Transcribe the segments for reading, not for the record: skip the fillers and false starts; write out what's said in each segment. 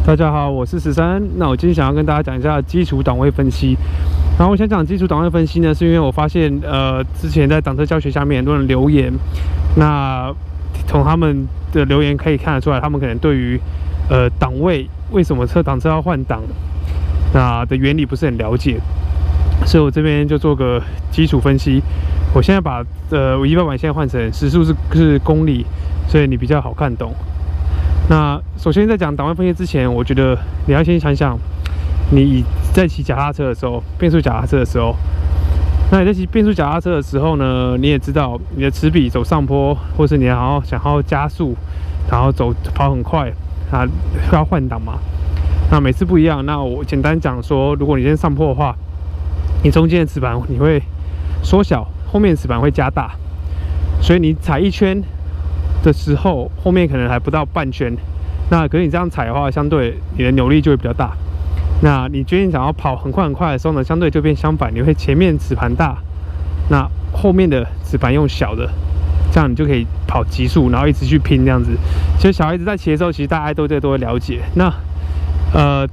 大家好，我是13。那我今天想要跟大家讲一下基础档位分析。然后我想讲基础档位分析呢，是因为我发现之前在挡车教学下面很多人留言，那从他们的留言可以看得出来，他们可能对于档位为什么挡车要换挡那的原理不是很了解，所以我这边就做个基础分析。我现在把我仪表板现在换成时速是公里，所以你比较好看懂。那首先在讲档位分析之前，我觉得你要先想想，你在骑脚踏车的时候，变速脚踏车的时候，那你在骑变速脚踏车的时候呢，你也知道你的齿比走上坡，或是你想要加速，然后跑很快，啊，要换挡嘛。那每次不一样。那我简单讲说，如果你今天上坡的话，你中间的齿盘你会缩小，后面的齿盘会加大，所以你踩一圈的时候，后面可能还不到半圈，那可是你这样踩的话，相对你的扭力就会比较大。那你决定想要跑很快的时候呢，相对就变相反，你会前面齿盘大，那后面的齿盘用小的，这样你就可以跑极速，然后一直去拼这样子。其实小孩子在骑的时候，其实大家都会了解。那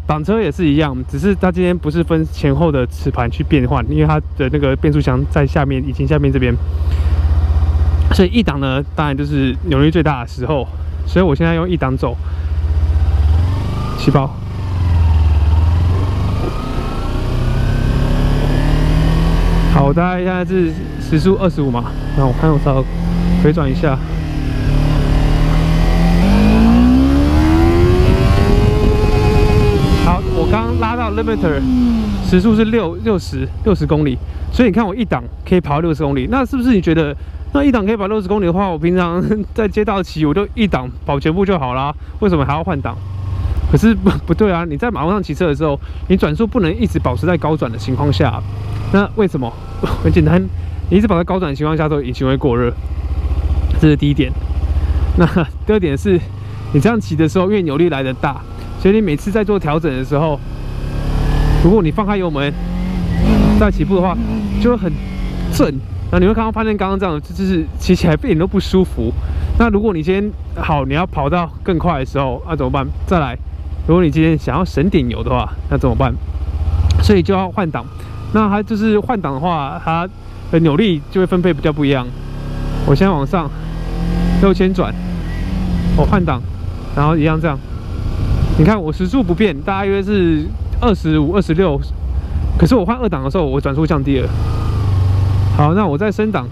挡车也是一样，只是它今天不是分前后的齿盘去变换，因为它的那个变速箱在下面，引擎下面这边。所以一档呢，当然就是扭力最大的时候，所以我现在用一档走，起跑。好，我大概现在是时速25嘛，那我看我稍微回转一下。好，我刚刚拉到 limiter， 时速是60公里，所以你看我一档可以跑60公里，那是不是你觉得？那一档可以跑60公里的话，我平常在街道骑，我就一档跑全部就好啦，为什么还要换挡？可是不对啊！你在马路上骑车的时候，你转速不能一直保持在高转的情况下。那为什么？很简单，你一直保持在高转的情况下，引擎会过热，这是第一点。那第二点是，你这样骑的时候，因为扭力来得大，所以你每次在做调整的时候，如果你放开油门再起步的话，就会很震。那你会发现刚刚这样就是骑起来一点都不舒服。那如果你今天你要跑到更快的时候，那怎么办？再来，如果你今天想要省点油的话，那怎么办？所以就要换挡。那它就是换挡的话，它的扭力就会分配比较不一样。我现在往上6000转，我换挡，然后一样这样。你看我时速不变，大约是25、26，可是我换2档的时候，我转速降低了。好，那我再升档，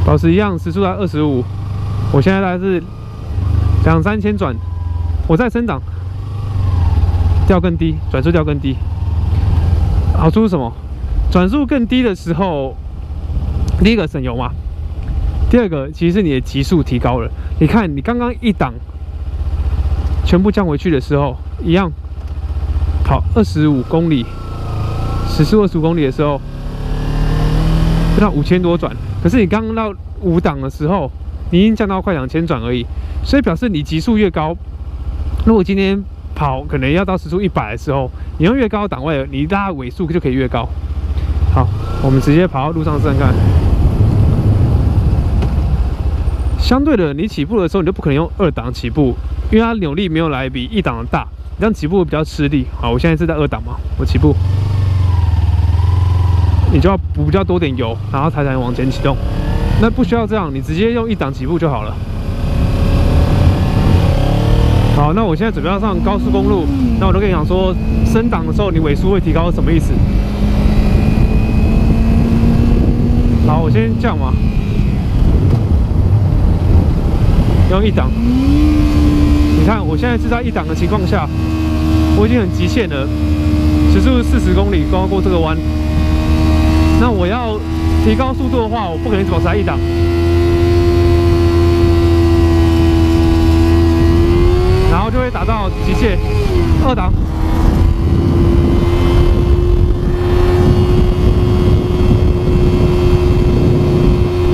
保持一样时速在25，我现在大概是2、3千转，我再升档，调更低，转速调更低。好处是什么？转速更低的时候，第一个省油嘛，第二个其实是你的极速提高了。你看你刚刚一档全部降回去的时候，一样跑25公里，时速25公里的时候。到5000多转，可是你刚刚到5档的时候，你已经降到快2000转而已，所以表示你极速越高。如果今天跑可能要到时速100的时候，你用越高的档位，你拉尾速就可以越高。好，我们直接跑到路上试看看。相对的，你起步的时候你就不可能用2档起步，因为它扭力没有来比1档的大，你这样起步比较吃力。好，我现在是在2档嘛，我起步。你就要补比较多点油，然后才能往前启动。那不需要这样，你直接用1档起步就好了。好，那我现在准备要上高速公路，那我都跟你讲说，升档的时候你尾速会提高，什么意思？好，我先降嘛，用1档。你看，我现在是在1档的情况下，我已经很极限了，时速40公里，刚刚过这个弯。那我要提高速度的话，我不可能一直保持在1档，然后就会达到极限2档。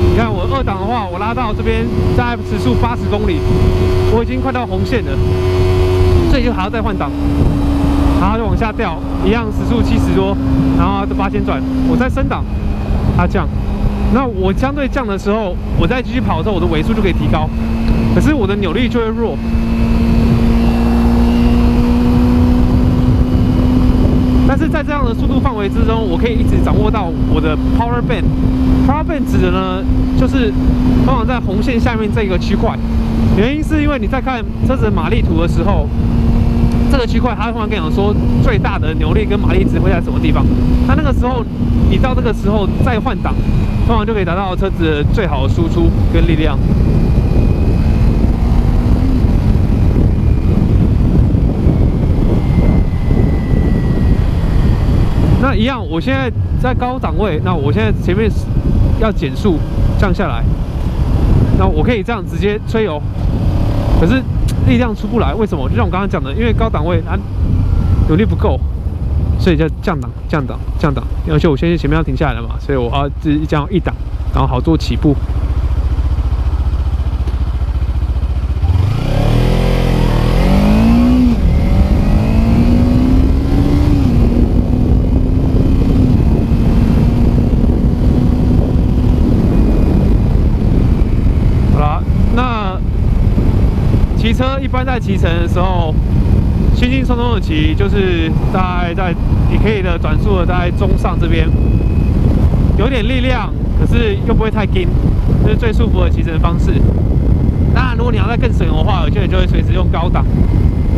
你看我2档的话，我拉到这边大概时速80公里，我已经快到红线了，所以就还要再换挡。然后就往下掉，一样时速70多，然后8000转，我再升档，它降。那我相对降的时候，我再继续跑的时候，我的尾速就可以提高，可是我的扭力就会弱。但是在这样的速度范围之中，我可以一直掌握到我的 power band。power band 指的呢，就是通常在红线下面这个区块。原因是因为你在看车子的马力图的时候，这个区块它通常跟你讲说最大的扭力跟马力值会在什么地方。那个时候，你到这个时候再换挡，通常就可以达到车子的最好的输出跟力量。那一样，我现在在高档位，那我现在前面要减速降下来，那我可以这样直接吹油，可是力量出不来，为什么？就像我刚刚讲的，因为高档位它扭力不够，所以就降档、降档、降档。而且我现在前面要停下来了嘛，所以我要这样一档，然后好做起步。骑车一般在骑乘的时候，轻轻松松的骑，就是大概在你可以的转速的大概中上这边，有点力量，可是又不会太紧，这是最舒服的骑乘方式。当然，如果你要再更省油的话，有些人就会随时用高档。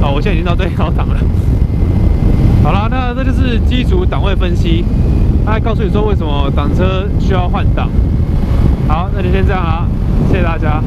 我现在已经到最高档了。好啦，那这就是基础档位分析，大概告诉你说为什么挡车需要换挡。好，那就先这样啦，谢谢大家。